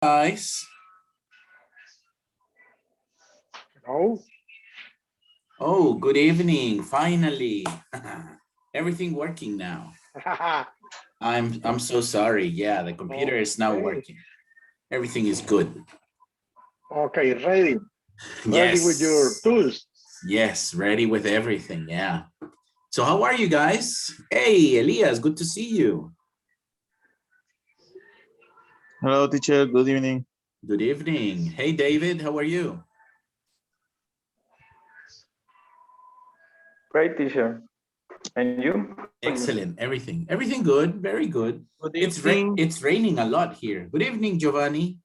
Guys. Oh, Oh, good evening. Finally. Everything working now. I'm so sorry. Yeah, the computer is now okay. working. Everything is good. Okay, ready. Ready with your Yes. tools. Yes, ready with everything. Yeah. So how are you guys? Hey, Elias, good to see you. Hello, teacher. Good evening. Good evening. Hey, David, how are you? Great, teacher. And you? Excellent. Everything good. Very good. Good evening. It's raining a lot here. Good evening, Giovanni.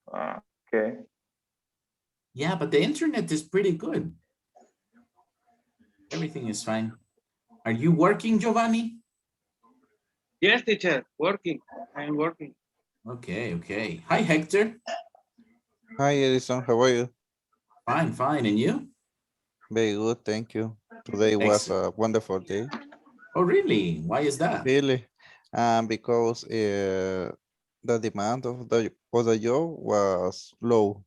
Okay. Yeah, but the internet is pretty good. Everything is fine. Are you working, Giovanni? Yes, teacher, working. I'm working. Okay, okay. Hi, Hector. Hi, Edison. How are you? Fine, fine. And you? Very good, thank you. Today was Excellent. a wonderful day. Oh, really? Why is that? Really, because the demand of the job was low.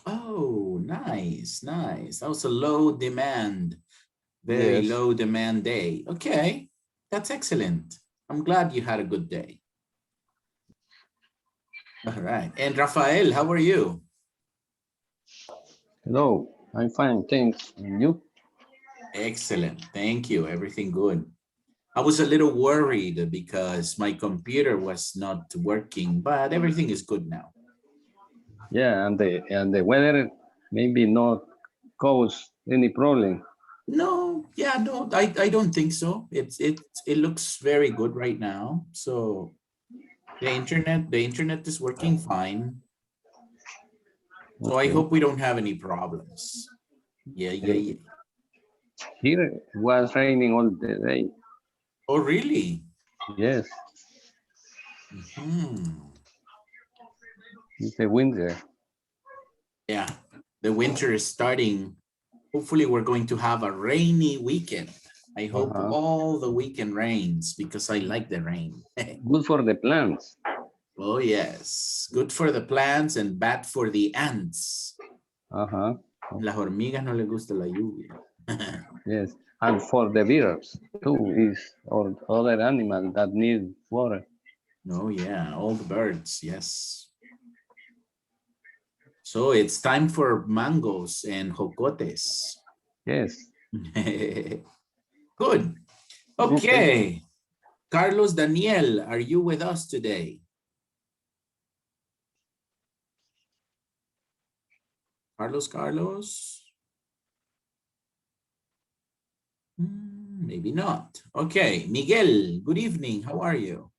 Oh, nice, nice. That was a low demand, very Yes. low demand day. Okay, that's excellent. I'm glad you had a good day. All right. And Rafael, how are you? Hello, I'm fine, thanks. And you? Excellent. Thank you. Everything good. I was a little worried because my computer was not working, but everything is good now. Yeah, and the weather maybe not cause any problem. No, yeah, no, I don't think so. It looks very good right now. So the internet is working fine. So I Okay. hope we don't have any problems. Yeah, yeah, Eh, yeah. Here it was raining all the day. Oh, really? Yes, Mhm. it's a winter. Yeah, the winter is starting. Hopefully we're going to have a rainy weekend. I hope Uh-huh. all the weekend rains because I like the rain. Good for the plants. Oh, yes. Good for the plants and bad for the ants. Uh-huh. Las hormigas no les gusta la lluvia. Yes, and for the birds too is or other animal that need water. Oh, yeah, all the birds, yes. So it's time for mangoes and jocotes. Yes. Good. Okay. Okay. Carlos Daniel, are you with us today? Carlos? Maybe not. Okay. Miguel, good evening. How are you?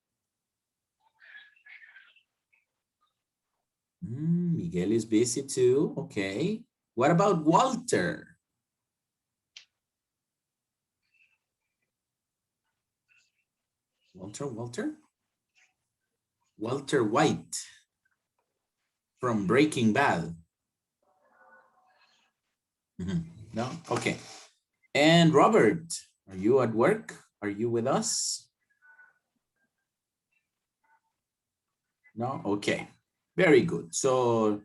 Miguel is busy too. Okay. What about Walter? Walter? Walter White from Breaking Bad. No? Okay. And Robert, are you at work? Are you with us? No? Okay. Very good. So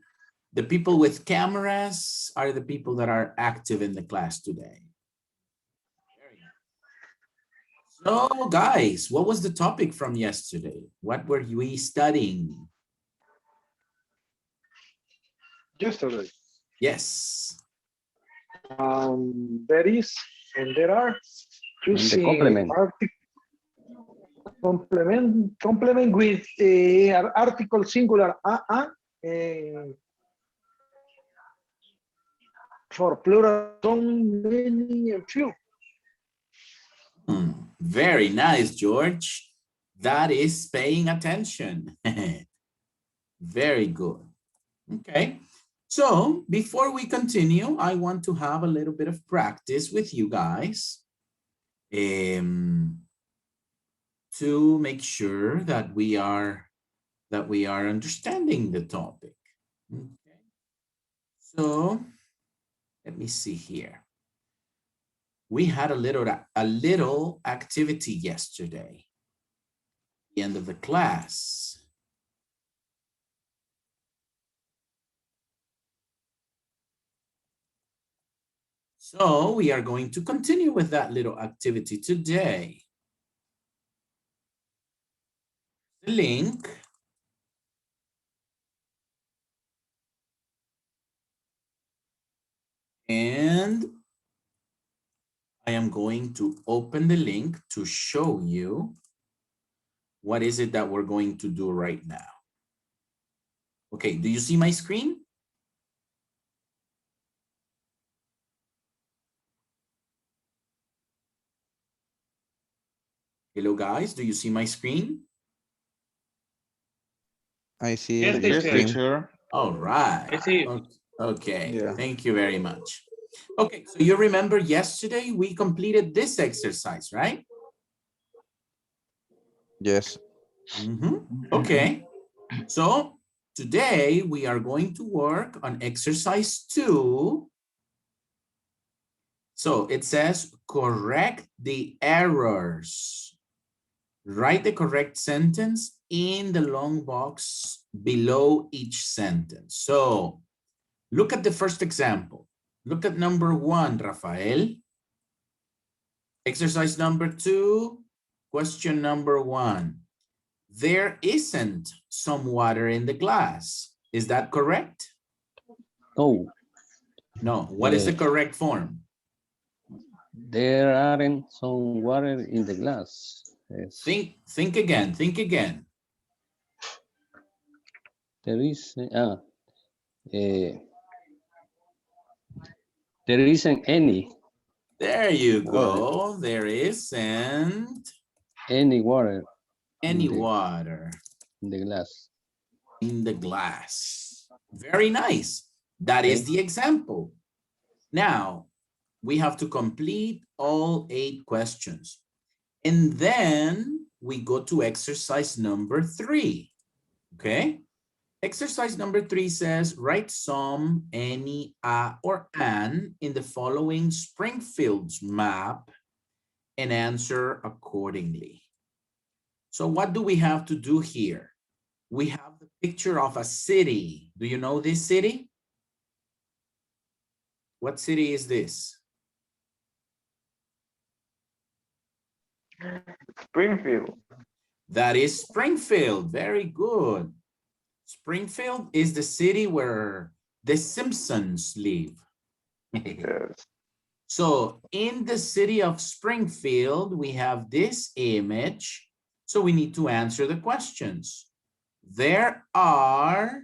the people with cameras are the people that are active in the class today. So guys, what was the topic from yesterday? What were we studying? Yesterday. Yes. There is and there are And the using complement. complement with article singular a for plural some, many, and few. Very nice, George. That is paying attention. Very good. Okay. So before we continue, I want to have a little bit of practice with you guys to make sure that we are understanding the topic. Okay. So let me see here. We had a little activity yesterday. The end of the class. So we are going to continue with that little activity today. The link. And I am going to open the link to show you what is it that we're going to do right now. Okay, do you see my screen? Hello guys, do you see my screen? I see Yes, your Yes, teacher. screen. teacher. All right. I see. Okay, Yeah. thank you very much. Okay, so you remember yesterday we completed this exercise, right? Yes. Okay, so today we are going to work on exercise 2. So it says correct the errors. Write the correct sentence in the long box below each sentence. So look at the first example. Look at number 1, Rafael. Exercise number 2, question number 1. There isn't some water in the glass. Is that correct? No, No. What is the Yes. correct form? there aren't some water in the glass. Yes. Think again. Think again. There is, there isn't There you water, go. There isn't any water any water in the glass. in the glass. Very nice. That is Okay. the example. Now, we have to complete all 8 questions. And then we go to exercise number 3. Okay? Exercise number 3 says, write some, any, a, or an in the following Springfield's map and answer accordingly. So what do we have to do here? We have the picture of a city. Do you know this city? What city is this? Springfield. That is Springfield. Very good. Springfield is the city where the Simpsons live. Yes. So in the city of Springfield, we have this image. So we need to answer the questions. There are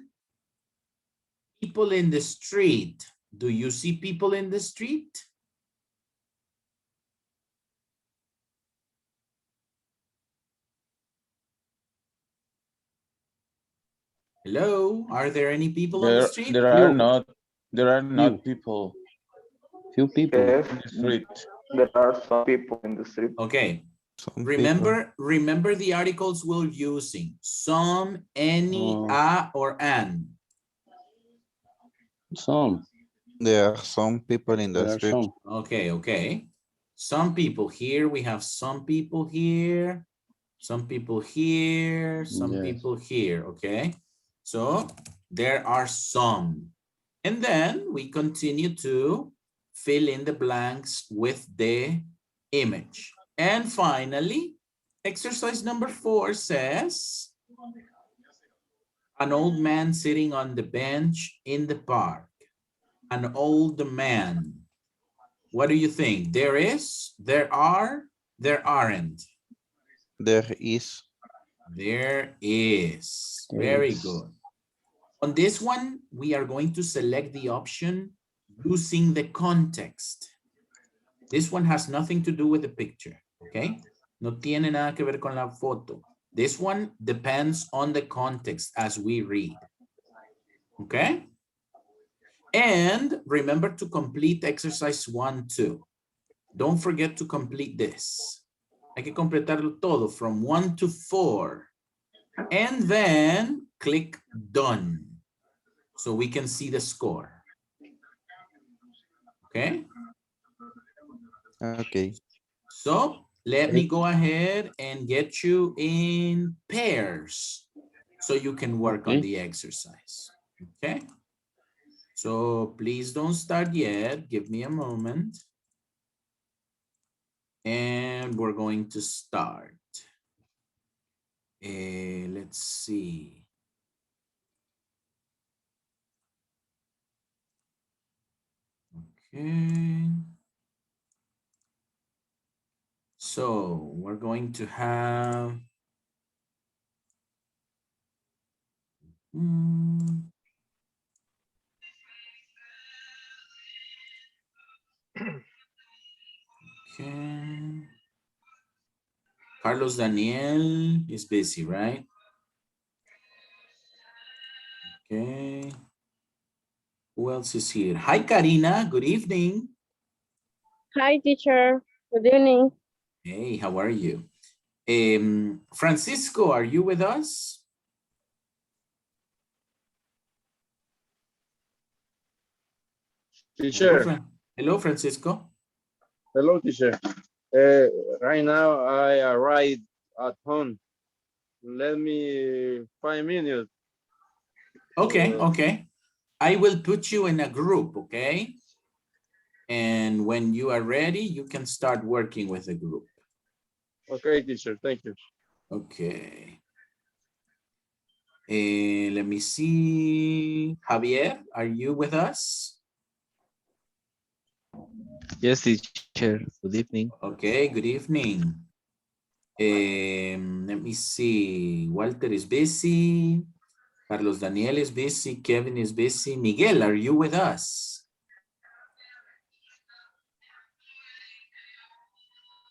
people in the street. Do you see people in the street? Hello, are there any people on the street? There are not people Few people. Yes. in the street. There are some people in the street. Okay, Some remember the articles we're using. Some, any, a, or an. Some. There are some people in the There are street. some. Okay. Some people here. We have some people here. Some people here. Some Yes. people here. Okay. So there are some. And then we continue to fill in the blanks with the image. And finally, exercise number 4 says, an old man sitting on the bench in the park. An old man. What do you think? There is, there are, there aren't. There is. There is. There Very is. good. On this one, we are going to select the option using the context. This one has nothing to do with the picture, okay? No tiene nada que ver con la foto. This one depends on the context as we read, okay? And remember to complete exercise 1, 2. Don't forget to complete this. Hay que completarlo todo from 1 to 4. And then click done. So we can see the score. Okay? Okay. So let me go ahead and get you in pairs so you can work on the exercise. Okay? So please don't start yet. Give me a moment. And we're going to start. Let's see. Okay. So we're going to have okay. Carlos Daniel is busy, right? Okay. Who else is here? Hi, Karina. Good evening. Hi, teacher. Good evening. Hey, how are you? Francisco, are you with us? Hello, Teacher, Hello, Francisco. hello, teacher. Right now I arrived at home. Let me 5 minutes. Okay, Uh, okay. I will put you in a group, okay? And when you are ready, you can start working with the group. okay, teacher, thank you. Okay. Let me see. Javier, are you with us? Yes, teacher. Good evening. Okay, good evening. Let me see. Walter is busy. Carlos Daniel is busy. Kevin is busy. Miguel, are you with us?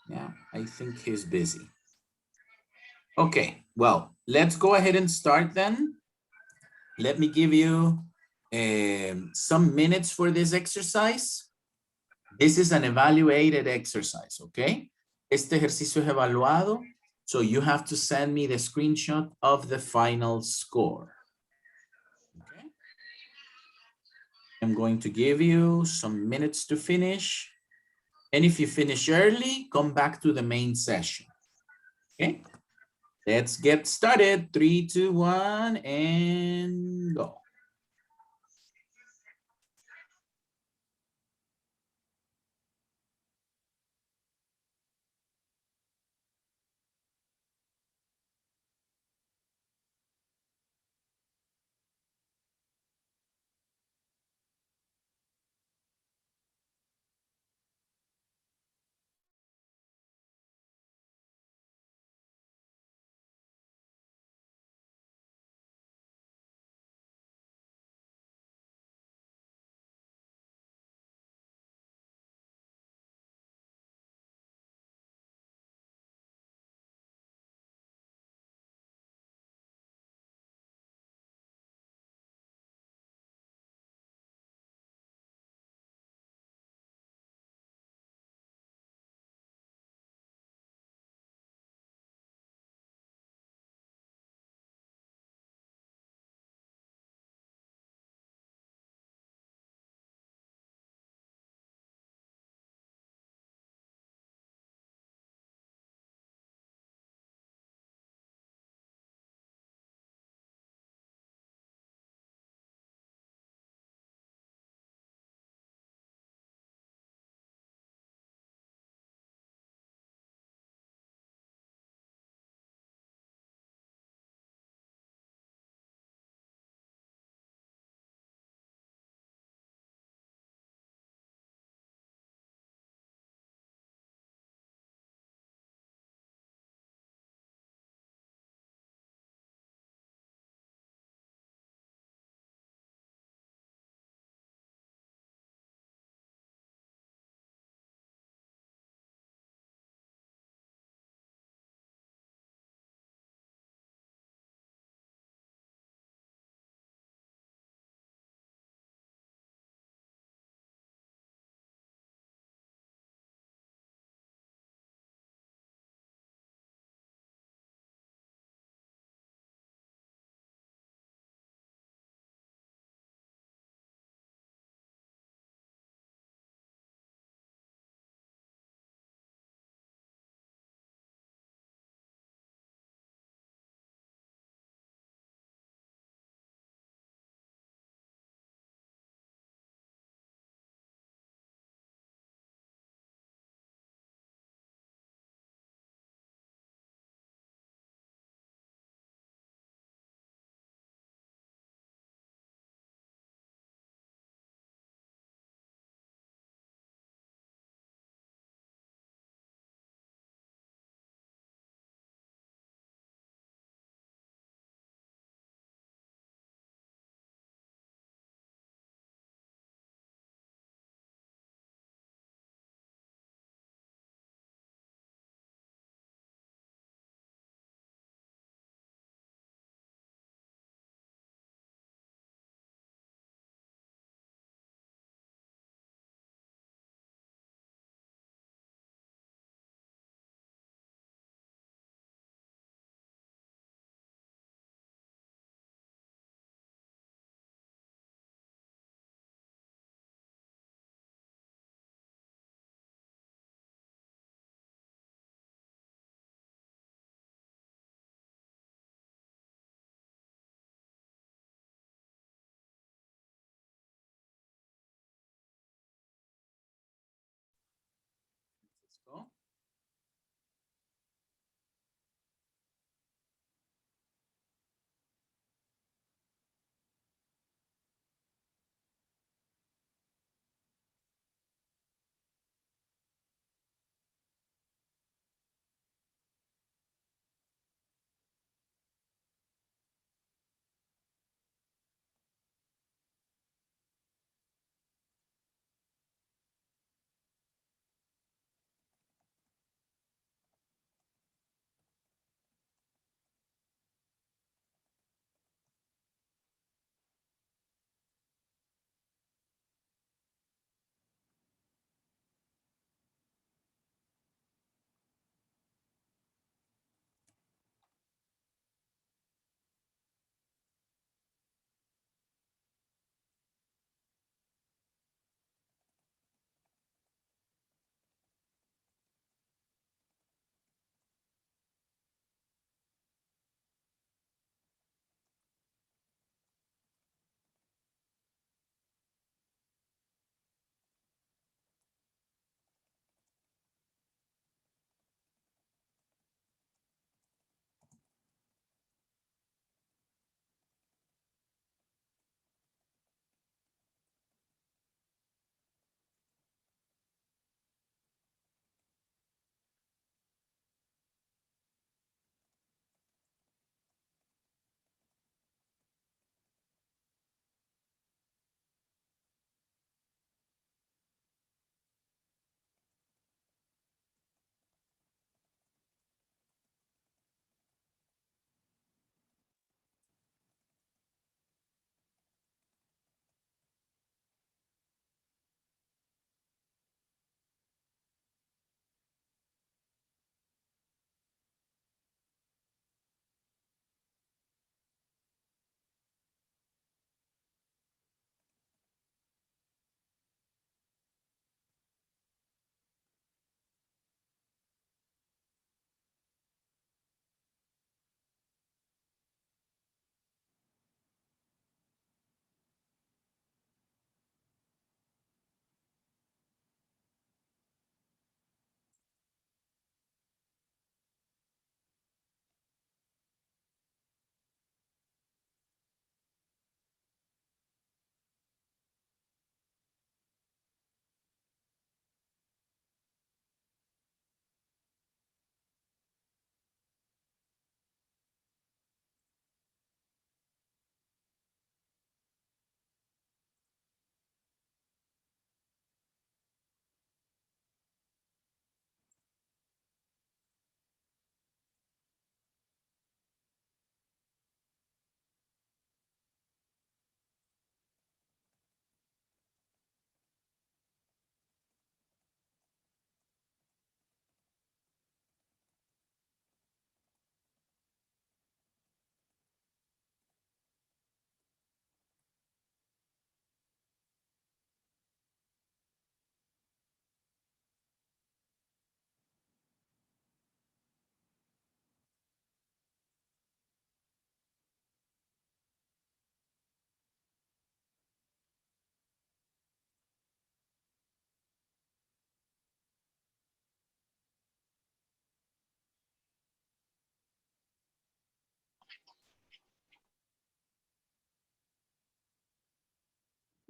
Yeah, I think he's busy. Okay, well, let's go ahead and start then. Let me give you some minutes for this exercise. This is an evaluated exercise, okay? Este ejercicio es evaluado, so you have to send me the screenshot of the final score. Okay? I'm going to give you some minutes to finish. And if you finish early, come back to the main session. Okay? Let's get started. 3, 2, 1, and go.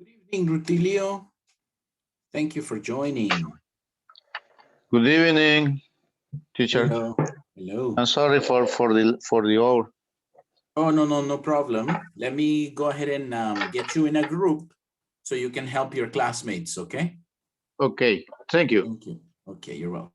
Good evening, Rutilio. Thank you for joining. Good evening, teacher. Hello. Hello. I'm sorry for the hour. Oh, no problem. Let me go ahead and get you in a group so you can help your classmates, okay? Okay, thank you. Thank you. Okay, you're welcome.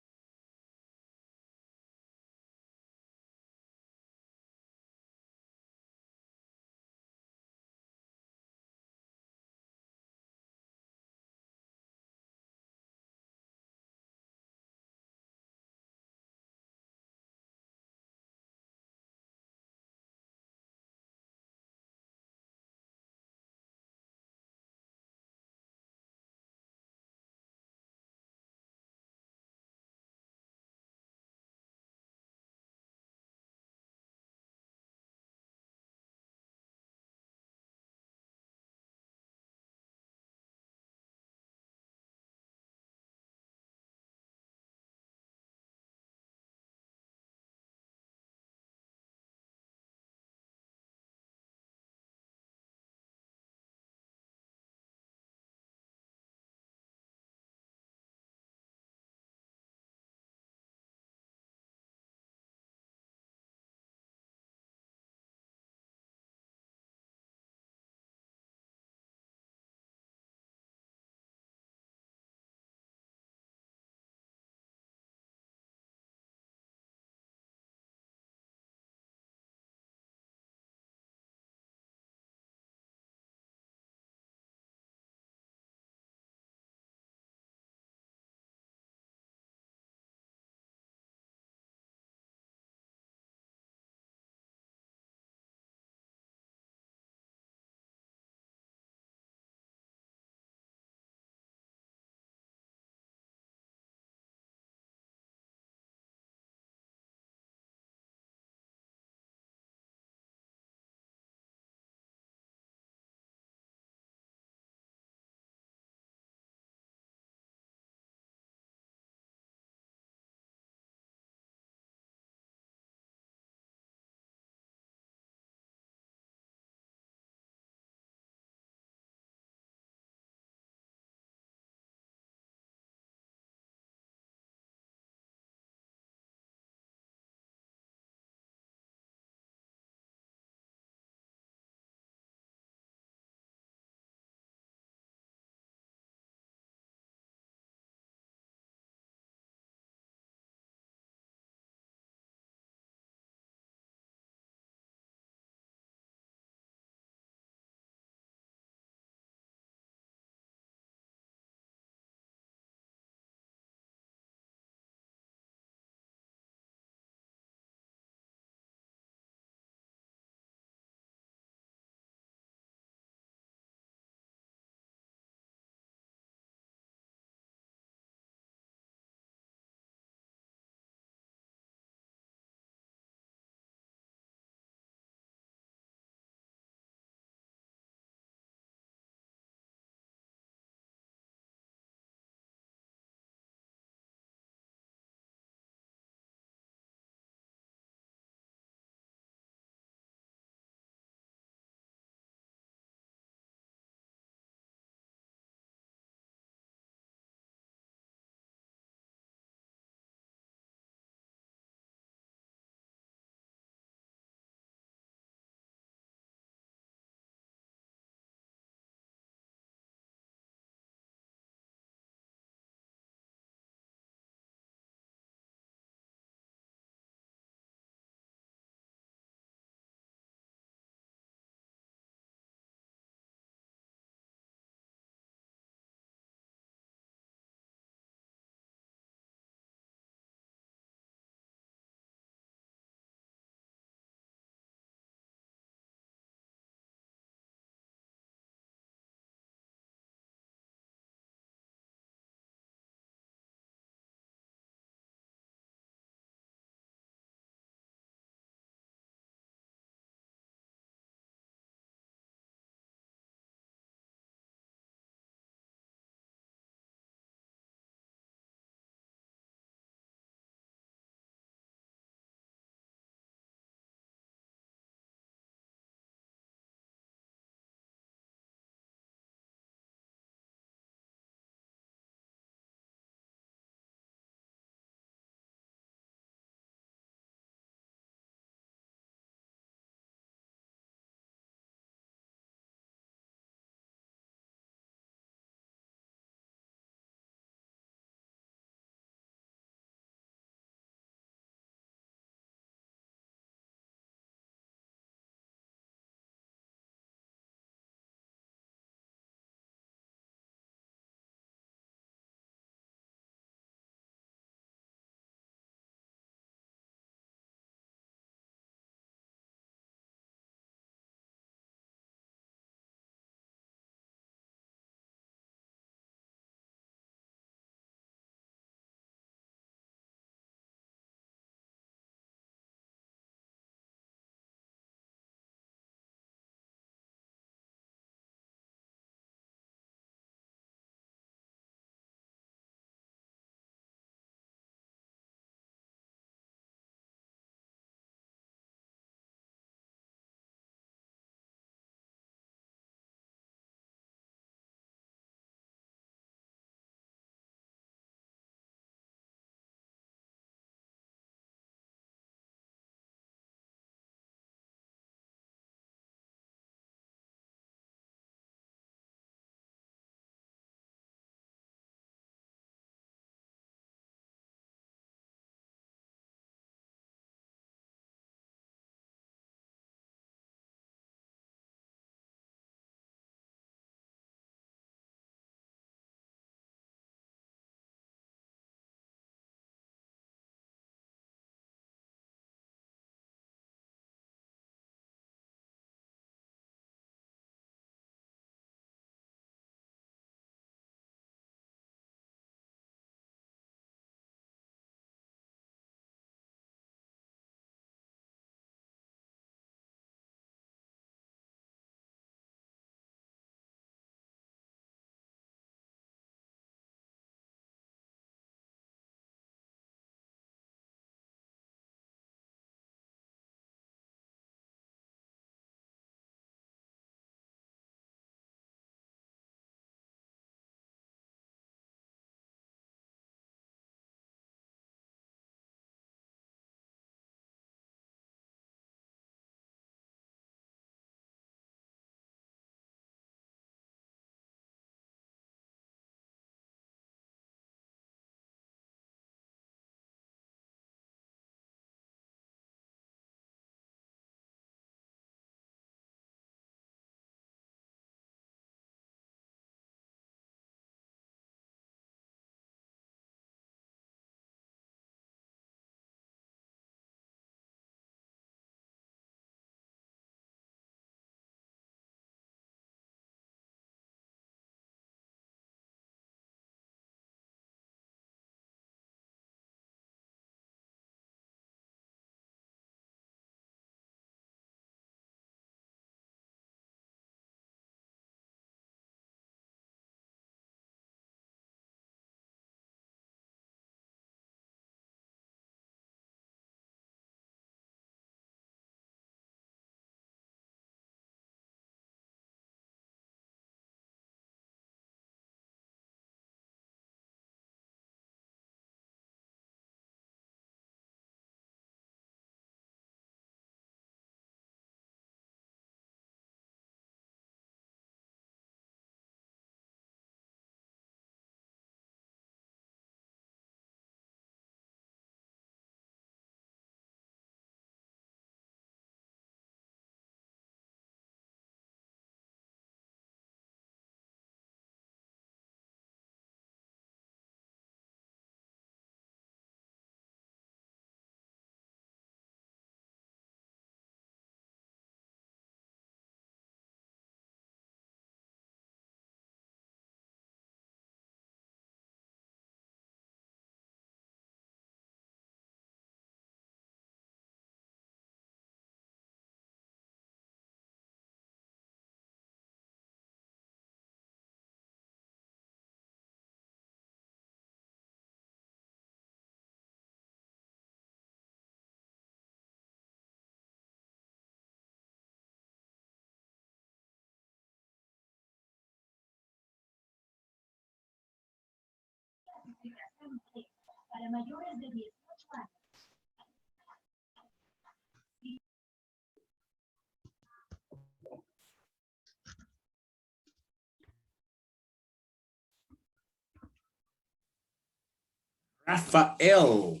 Rafael,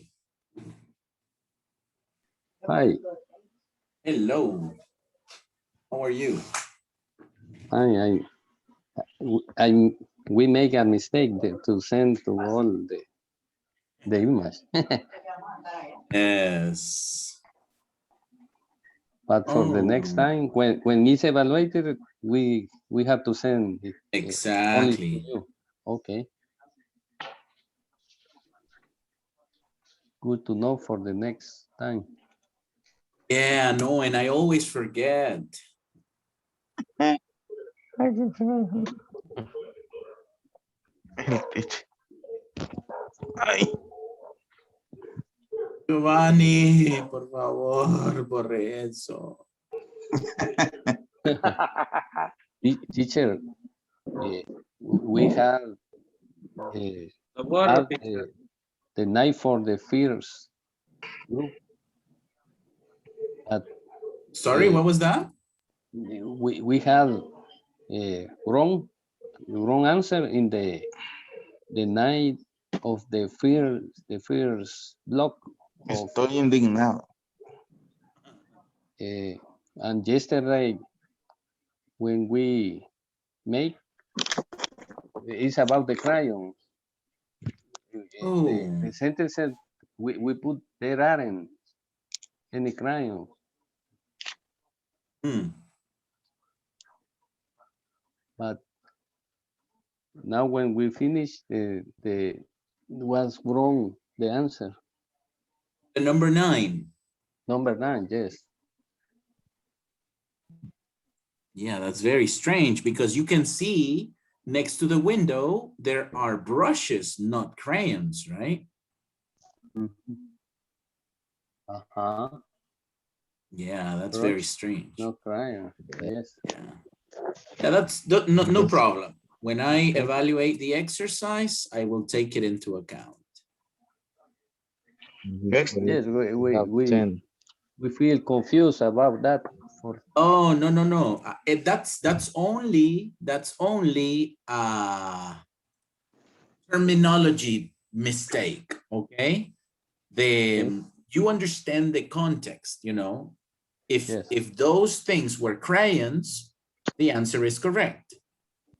Hi, hello. How are you? I we make a mistake to send to all the image. Yes. But for the next Oh, time, when it's evaluated, we have to send it only to exactly. you. Okay, good to know for the next time. Yeah, no, and I always forget. Ay, Giovanni, por favor, borre eso. Teacher, we have The water, had teacher. the night for the fears group that Sorry, what was that? we have wrong answer in the night of the first block of estoy indignado. and yesterday when we make it's about the crayons. Oh, The sentence said we put there aren't any crayons, hmm. but now when we finish the was wrong the answer. The number 9. Number 9, yes. Yeah, that's very strange because you can see next to the window, there are brushes, not crayons, right? Uh-huh. Yeah, that's Brush, very strange. no crayon. Yes. Yeah, yeah, that's no Yes. problem. When I Okay. evaluate the exercise, I will take it into account. Yes, Have 10. we feel confused about that. Oh, no. That's only terminology mistake, okay? You understand the context, you know? Yes. If those things were crayons, the answer is correct.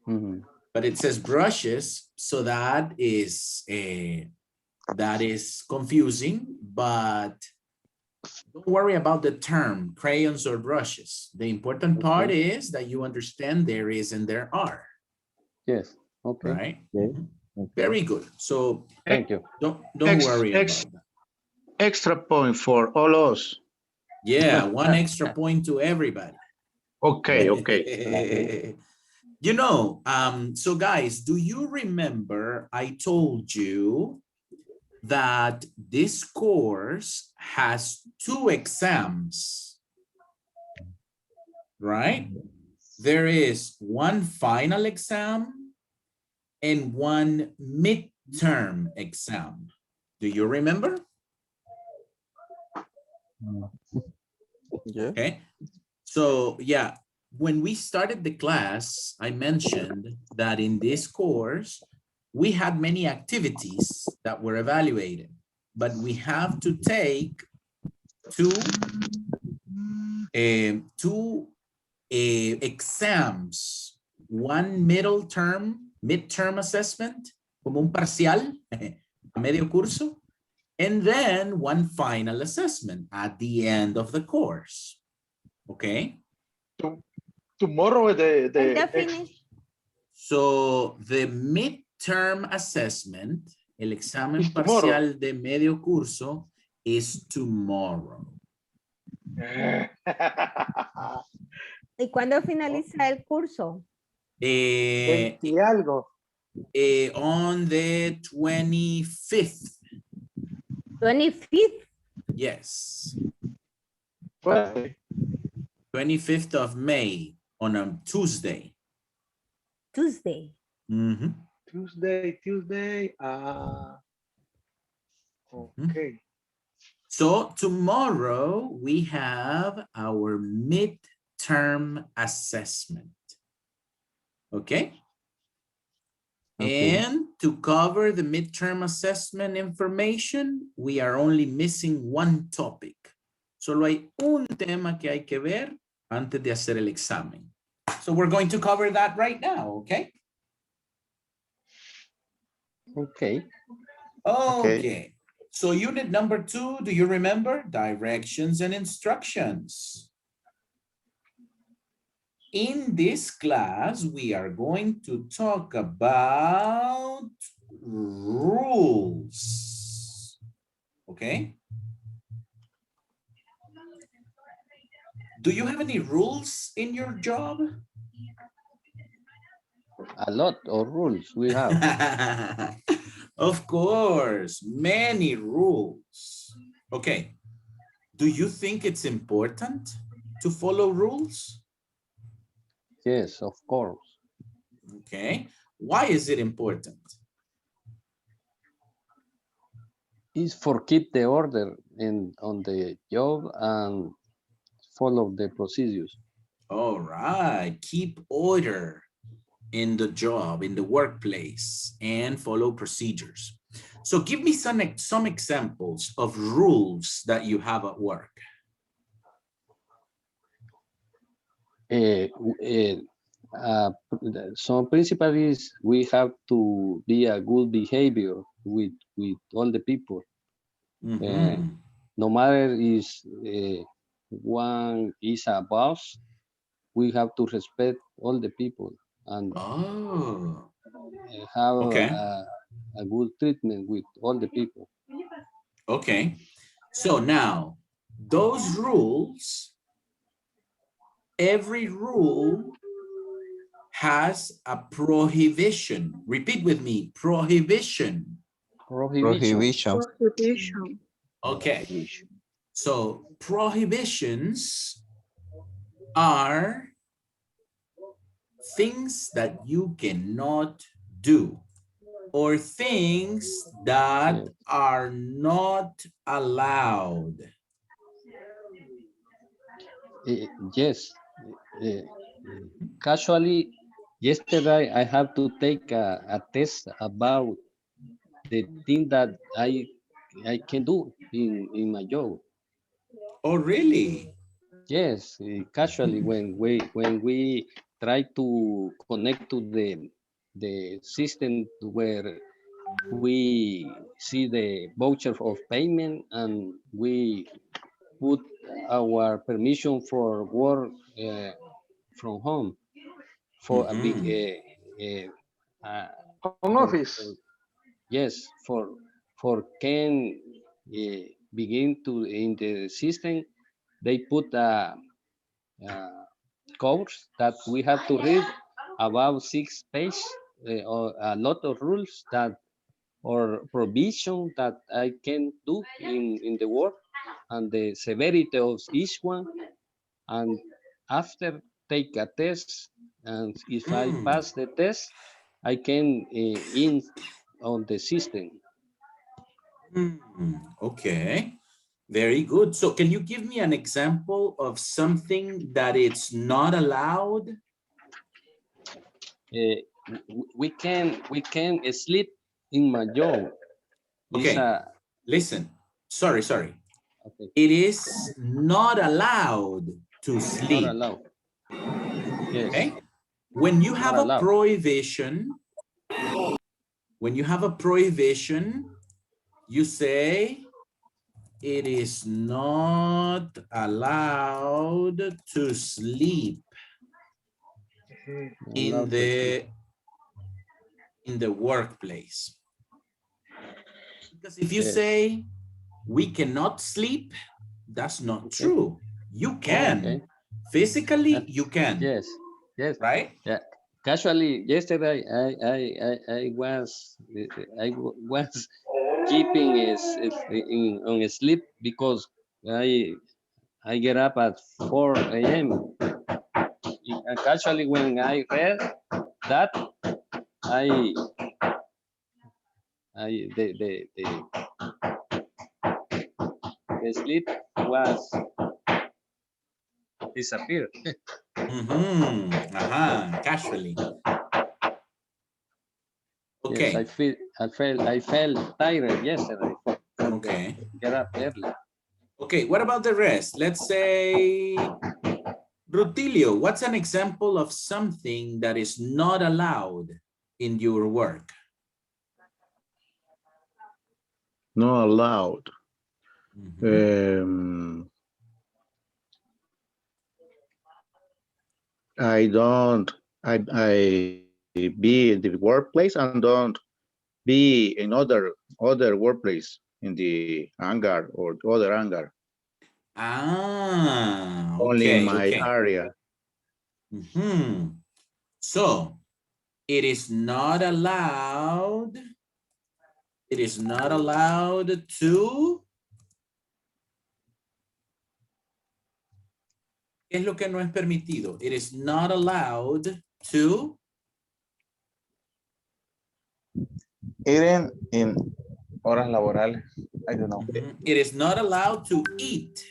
Mhm. But it says brushes, so that is confusing, but don't worry about the term crayons or brushes. The important part is that you understand there is and there are. Yes. Okay. Right? Okay. Very good. So Thank you. don't worry about that. Extra point for all us. Yeah, one extra point to everybody. Okay, okay. You know, so guys, do you remember I told you that this course has 2 exams, right? There is one final exam and one midterm exam. Do you remember? Yeah. Okay. So yeah, when we started the class, I mentioned that in this course, we had many activities that were evaluated, but we have to take two exams, one midterm assessment, como un parcial, a medio curso, and then one final assessment at the end of the course. Okay. Tomorrow And the that finish. So the midterm assessment, el examen Is tomorrow. parcial de medio curso, is tomorrow. ¿Y cuándo finaliza el curso? 20 y algo. On the 25th. 25th. Yes. Pues, 25th of May on a Tuesday. Tuesday. Mm-hmm. Tuesday. Okay. So tomorrow we have our midterm assessment. Okay? Okay. And to cover the midterm assessment information, we are only missing one topic. Solo hay un tema que hay que ver antes de hacer el examen. So we're going to cover that right now, okay? Okay. Okay. So unit number 2, do you remember? Directions and instructions. In this class, we are going to talk about rules. Okay? Do you have any rules in your job? A lot of rules we have. Of course, many rules. Okay. Do you think it's important to follow rules? Yes, of course. Okay. Why is it important? Is for keep the order on the job and follow the procedures. All right. Keep order in the job, in the workplace, and follow procedures. So give me some examples of rules that you have at work. Some principle is we have to be a good behavior with all the people. No matter is one is a boss, we have to respect all the people and have a good treatment with all the people. Okay. So now, those rules, every rule has a prohibition. Repeat with me, prohibition. Prohibition. Okay. So prohibitions are things that you cannot do or things that are not allowed. Yes. Casually, yesterday I have to take a test about the thing that I can do in my job. Oh, really? Yes, casually when we try to connect to the system where we see the voucher of payment and we put our permission for work from home for a big Home office. yes, for can begin to in the system, they put a course that we have to read about 6 pages or a lot of rules that or provision that I can do in the work and the severity of each one. And after take a test, and if I pass the test, I can in on the system. Okay, very good. So can you give me an example of something that it's not allowed? We can sleep in my job. Okay, listen, sorry. Okay. It is not allowed to sleep. Not allowed. Yes. Okay, when you have Not a allowed. prohibition, you say it is not allowed to sleep in the workplace. Because if you say we cannot sleep, that's not true. You can. Physically, you can. Yes. Right? Yeah. Casually, yesterday I was keeping on sleep because I get up at 4 a.m. And casually when I read that, the sleep was disappeared. Casually. Yes, Okay. I felt tired yesterday. Okay. Get up early. Okay, what about the rest? Let's say, Rutilio, what's an example of something that is not allowed in your work? Not allowed. I be in the workplace and don't be in other workplace in the hangar or other hangar. Only in Okay, my okay. area. So, it is not allowed. It is not allowed to. ¿Qué es lo que no es permitido? It is not allowed to. Eating in horas laborales. I don't know. It is not allowed to eat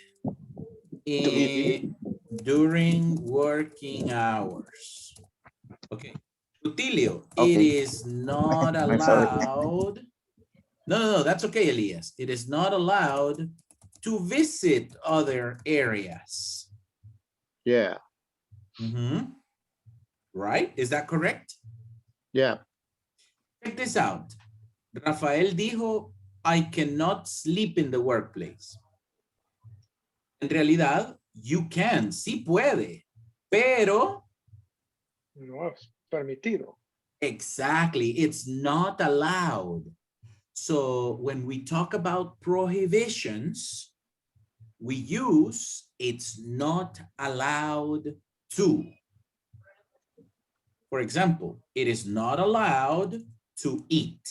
during working hours. Okay. Rutilio, it is not I'm sorry. allowed. No, that's okay, Elias. It is not allowed to visit other areas. Yeah. Right? Is that correct? Yeah. Check this out. Rafael dijo, I cannot sleep in the workplace. En realidad, you can, sí puede, pero No es permitido. exactly, it's not allowed. So when we talk about prohibitions, we use it's not allowed to. For example, it is not allowed to eat.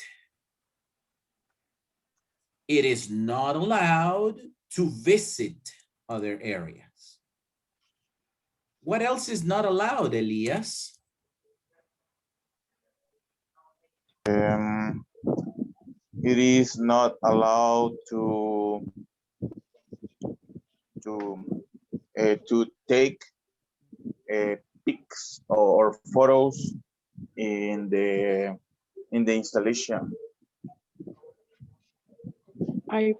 It is not allowed to visit other areas. What else is not allowed, Elias? It is not allowed to take pics or photos in the installation. Okay.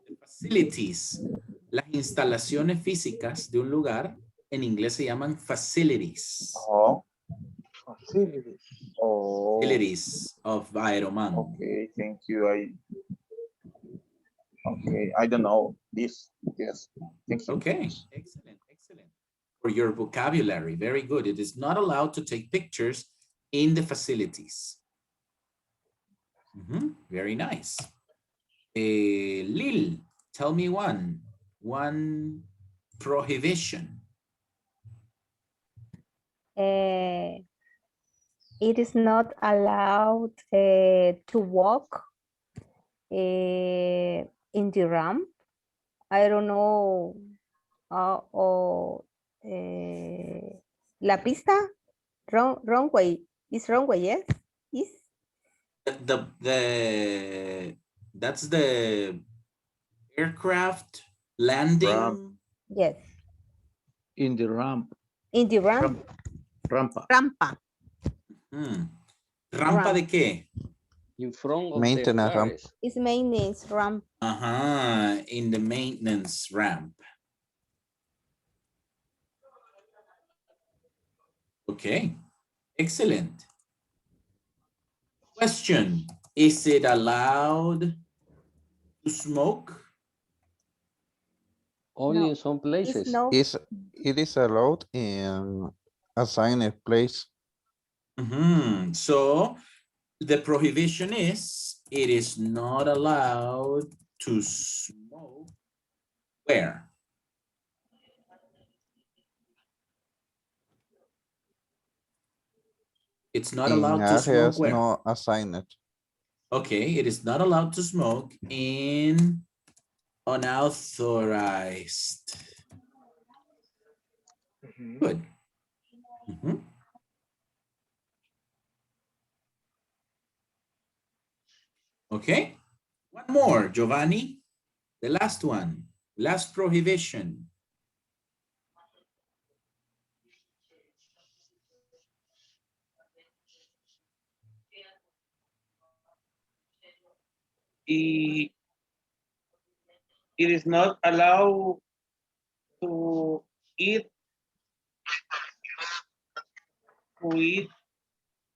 The facilities, las instalaciones físicas de un lugar, en inglés se llaman facilities. Oh. Facilities. Oh. Facilities of Aeroman. Okay, thank you. I don't know this. Yes, thank you. Okay, excellent, excellent. For your vocabulary, very good. It is not allowed to take pictures in the facilities. Very nice. Lil, tell me one prohibition. It is not allowed to walk in the ramp. I don't know. La pista, runway, is runway, yes? Is That's the aircraft landing. Ramp. Yes. In the ramp. In the ramp. Rampa. Rampa. ¿Rampa de qué? In front of Maintenance the ramp. cars. It's maintenance ramp. In the maintenance ramp. Okay, excellent. Question, is it allowed to smoke? Only No. in some places. It's no. It is allowed in assigned place. So the prohibition is, it is not allowed to smoke. Where? It's not allowed to smoke Areas where? no assigned. Okay, it is not allowed to smoke in unauthorized. Good. Okay, One more, Giovanni. The last one, last prohibition. It is not allowed to eat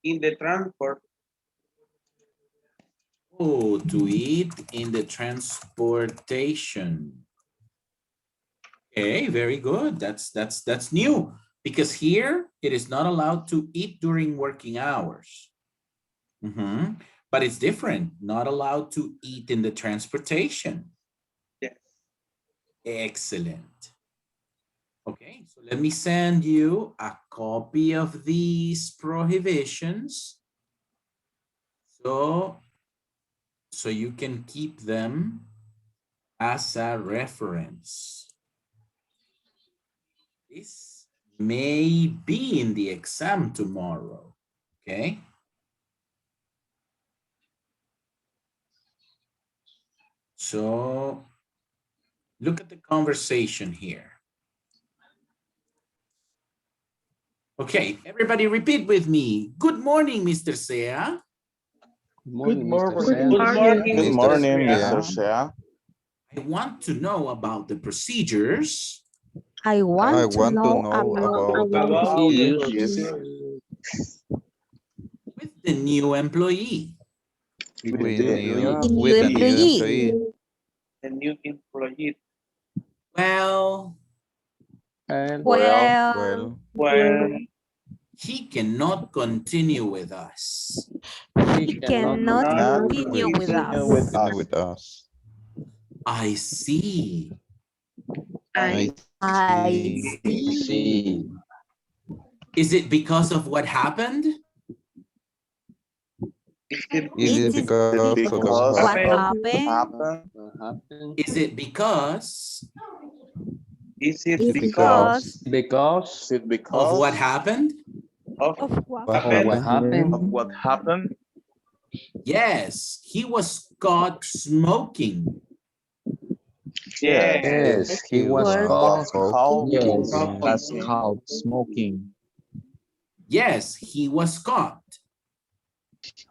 in the transport. Oh, to eat in the transportation. Okay, very good. That's new because here it is not allowed to eat during working hours. But it's different. Not allowed to eat in the transportation. Yes. Excellent. Okay, so let me send you a copy of these prohibitions. So you can keep them as a reference. This may be in the exam tomorrow, okay? So look at the conversation here. Okay, everybody repeat with me. Good morning, Mr. Sea. Good morning, Mr. morning. Sen. Good morning, Good Mr. morning, Sea. Mr. Shea. I want to know about the procedures I I want to want to know know about about About the Procedures. procedure. with the new employee. with With the the new new with the new employee. employee. The new employee. Well, And Well, Well, he cannot continue with us. he cannot cannot Not continue with continue us. with Continue us. with us. I see. I I see. see. Is it because of what happened? is it It It is is because of Because what what happened. happened. what happened Is it because is it It's because because Is it of because what happened? of of what What or what happened. of happened? what happened? Yes, he was caught smoking. yes, Yes, he he was was caught. caught Smoking. Yes, he was caught.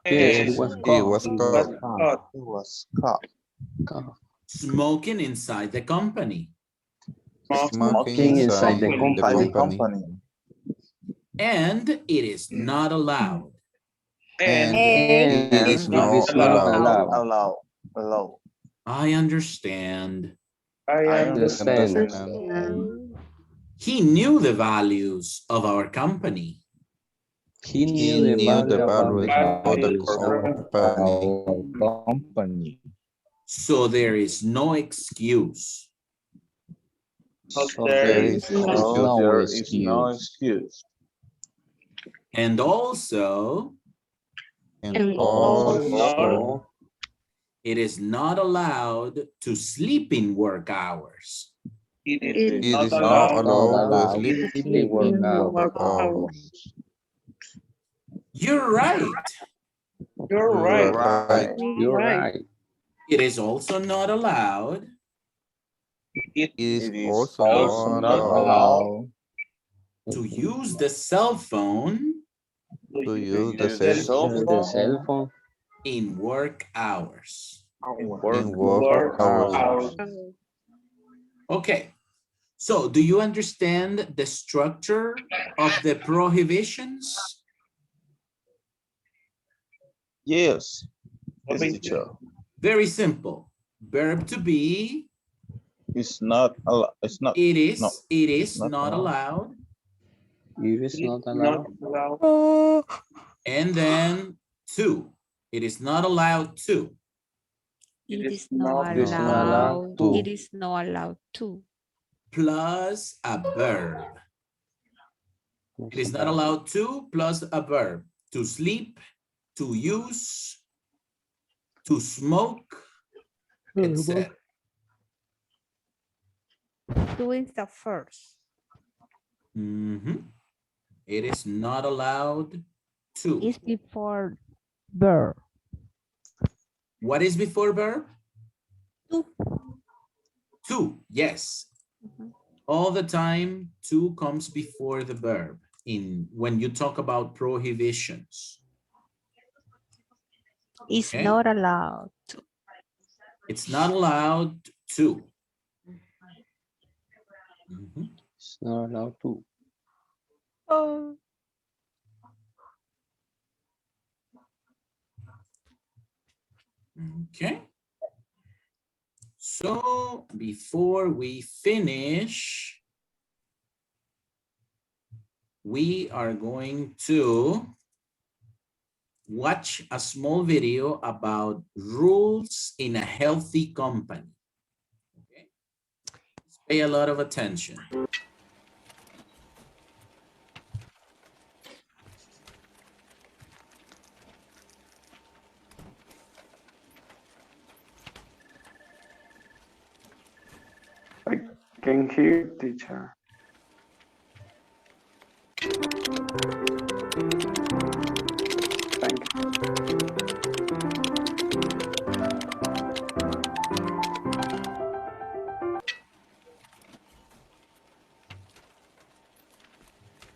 Yes, he yes, was he caught. was was caught caught. He was caught Smoking inside the company. smoking smoking inside the inside the company. company. And it is not allowed. And And It And is it not is not allowed. allowed. I understand. I I understand. understand. He knew the values of our company. He He knew the knew the value about the values of the company. company. So there is no excuse. So There is no So excuse. there is no excuse. And also, And Also, it is not allowed to sleep in work hours. it it is is it not is not allowed allowed to sleep in work hours. You're right. You're You right. are right. You're right. It is also not allowed It It is It is also also not not allowed allowed to use the cell phone to to use to use the use the cell cell The phone cell phone in work hours. in in work work work hours. hours. Okay. So do you understand the structure of the prohibitions? Yes, yes, Okay. teacher. Very simple. Verb to be, It's not allowed. It's not. it No, is not not allowed. allowed. it is not It's not allowed. allowed. And then to, it is not allowed to. It it is is not It is Not not allowed allowed. to. It is not allowed to. Plus a verb. It is not allowed to plus a verb. To sleep, to use, to smoke, etc. Two is the first. It is not allowed to. Is before verb. What is before verb? to, yes. Mhm. All the time, to comes before the verb when you talk about prohibitions. It's Okay. not allowed. It's not allowed to. Mhm. It's not allowed to. Oh. Okay. So before we finish, we are going to watch a small video about rules in a healthy company. Okay. Pay a lot of attention. I can hear, teacher. Thank you.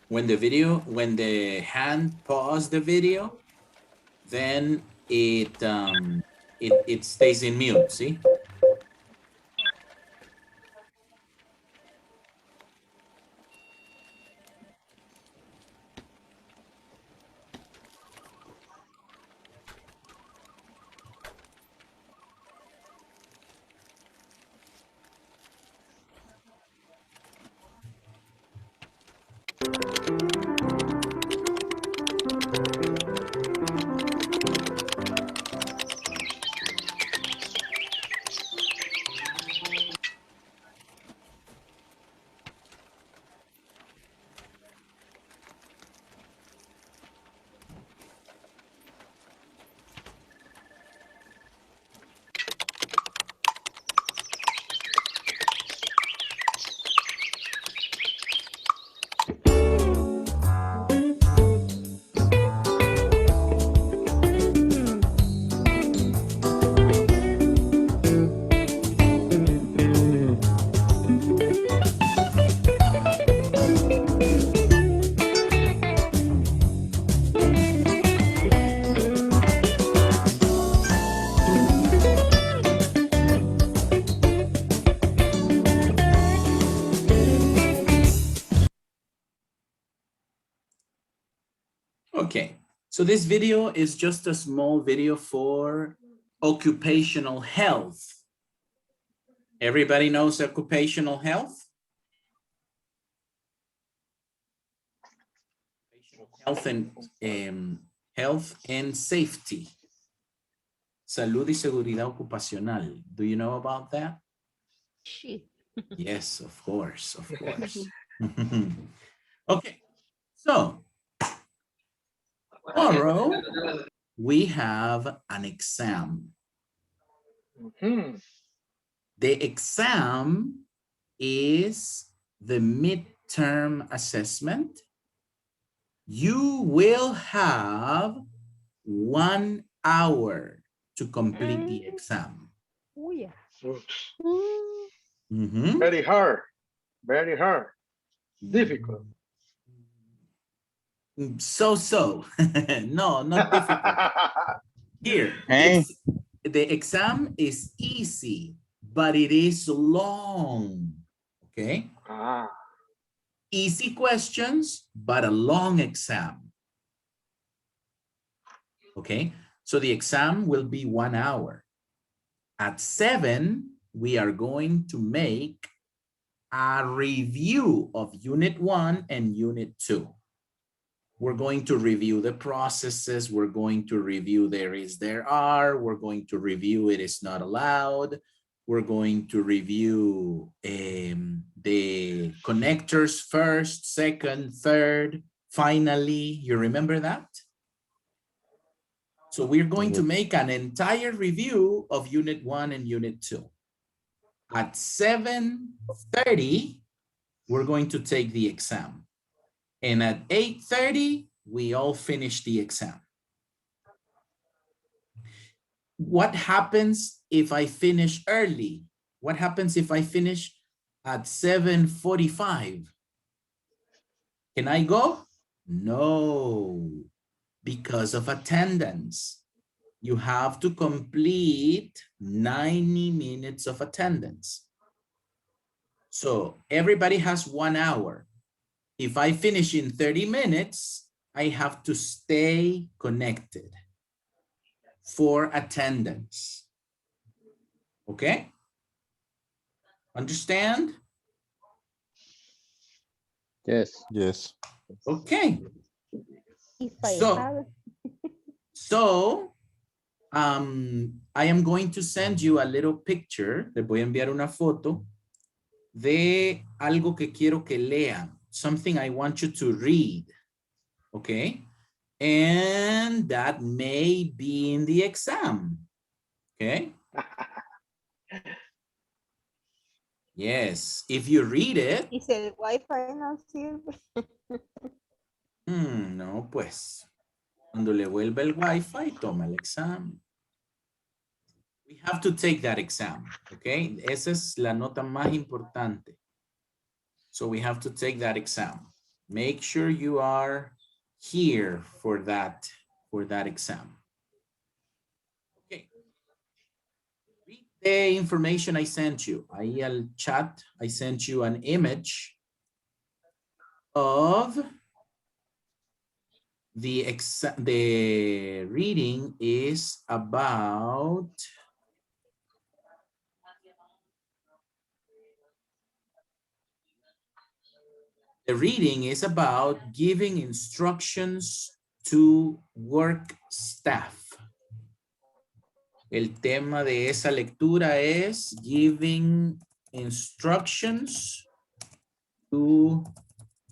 When the hand pause the video, then it stays in mute, see? Okay, so this video is just a small video for occupational health. Everybody knows occupational health? Health and safety. Salud y seguridad ocupacional. Do you know about that? Shit. Yes, of course, of course. Okay, so tomorrow we have an exam. Mhm. The exam is the midterm assessment. You will have 1 hour to complete the exam. Oh, yeah. Oops. Mhm. Very hard. Very hard. Difficult. So. No, not difficult. Here, Hey, the exam is easy, but it is long. Okay. Ah, Easy questions, but a long exam. Okay. So the exam will be 1 hour. At 7, we are going to make a review of Unit 1 and Unit 2. We're going to review the processes. We're going to review there is, there are. We're going to review it is not allowed. We're going to review the connectors first, second, third, finally. You remember that? So we're going to make an entire review of Unit 1 and Unit 2. At 7:30, we're going to take the exam. And at 8:30, we all finish the exam. What happens if I finish early? What happens if I finish at 7:45? Can I go? No, because of attendance. You have to complete 90 minutes of attendance. So everybody has 1 hour. If I finish in 30 minutes, I have to stay connected for attendance. Okay? Understand? Yes. Yes. Okay. If I So, have, I am going to send you a little picture. Les voy a enviar una foto de algo que quiero que lean. Something I want you to read. Okay? And that may be in the exam. Okay? Yes, if you read it. dice el Wi-Fi no sirve. No, pues. Cuando le vuelva el Wi-Fi, toma el examen. We have to take that exam, okay? Esa es la nota más importante. So we have to take that exam. Make sure you are here for that exam. Okay. Read the information I sent you. Ahí al chat, I sent you an image of the reading is about giving instructions to work staff. El tema de esa lectura es giving instructions to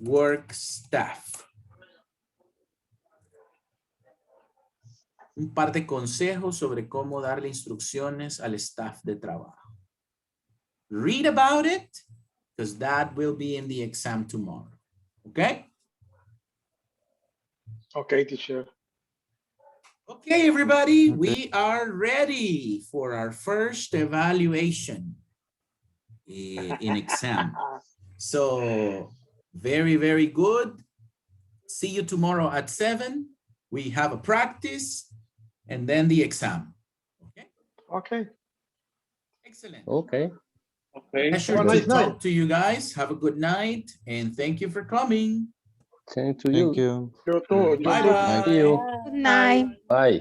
work staff. Un par de consejos sobre cómo darle instrucciones al staff de trabajo. Read about it, because that will be in the exam tomorrow. Okay? Okay, teacher. Okay, everybody, Okay. we are ready for our first evaluation in exam. So, very, very good. See you tomorrow at 7. We have a practice and then the exam. Okay? Okay. Excellent. Okay. Okay. Pleasure Have a to nice night. talk to you guys. Have a good night and thank you for coming. Same to you. Thank you. You too. You too. Bye-bye. See you. Good night. Bye.